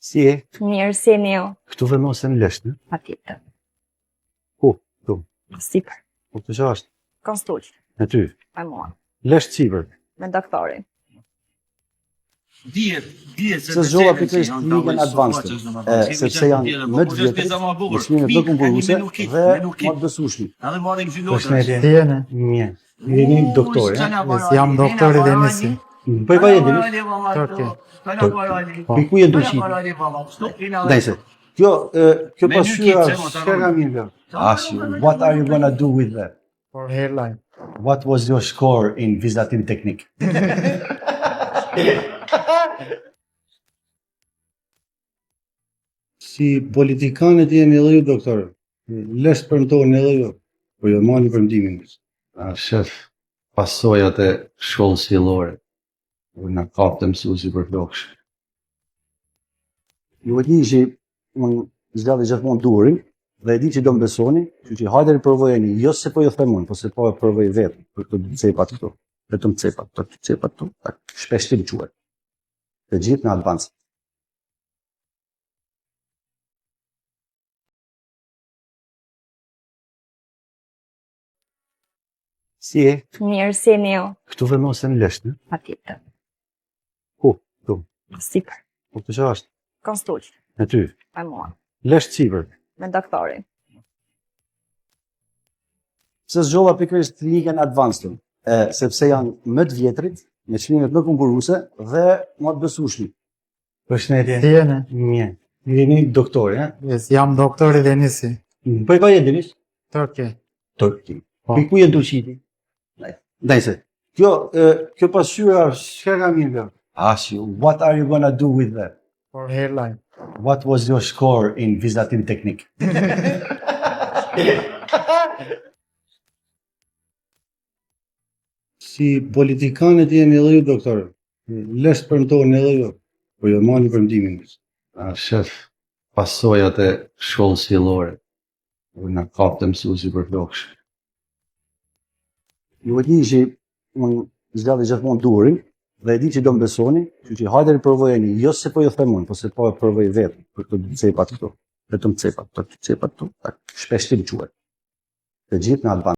Si e? Mirë, si e një. Këtu vendosen lësht, ne? Patjetër. Ku? Këtu. Sipër. Po të qa është? Konstull. Me ty. Me mua. Lësht sipër. Me doktorin. Se zgjova pikërisht klinikën Advanced, sepse janë më të vjetrit, me çmime të konkurruese dhe më të besueshëm. Përshëndetje. Si jeni? Mirë. Jeni doktor, ja? Jam doktori Denisi. Po i vjen Denis? Turqi. Ku je Turqi? Nëse. Kjo pasqyra çfarë mirë. What are you gonna do with that? For hairline. What was your score in Vizatim Teknik? Si politikanët jeni edhe ju, doktor. Lësht premtojnë edhe ju, po jo marrni premtimin. Shef, pasojat e shkollës fillore. Unë na kapte mësuesi për floksh. Ju e di që unë zgjati gjithmonë durin dhe e di që do më besoni, kështu që hajde provojeni, jo se po ju them unë, po se po e provoj vetë për këto cepat këtu. Vetëm cepat këtu, shpesh të quhet. Të gjithë në Advanced. Si e? Mirë, si e një. Këtu vendosen lësht, ne? Patjetër. Ku? Këtu. Sipër. Po të qa është? Konstull. Me ty. Me mua. Lësht sipër. Me doktorin. Se zgjova pikërisht klinikën Advanced, sepse janë më të vjetrit, me çmime më konkurruese dhe më të besueshëm. Përshëndetje. Si jeni? Mirë. Jeni doktor, ja? Jam doktori Denisi. Po i vjen Denis? Turqi. Turqi. Ku je Turqi? Nëse. Kjo pasqyra çfarë mirë. What are you gonna do with that? For hairline. What was your score in Vizatim Teknik? Si politikanët jeni edhe ju, doktor. Lësht premtojnë edhe ju, po jo marrni premtimin. Shef, pasojat e shkollës fillore. Unë na kapte mësuesi për floksh. Ju e di që unë zgjati gjithmonë durin dhe e di që do më besoni, kështu që hajde provojeni, jo se po ju them unë, po se po e provoj vetë për këto cepat këtu. Vetëm cepat këtu, shpesh të quhet. Të gjithë në Advanced.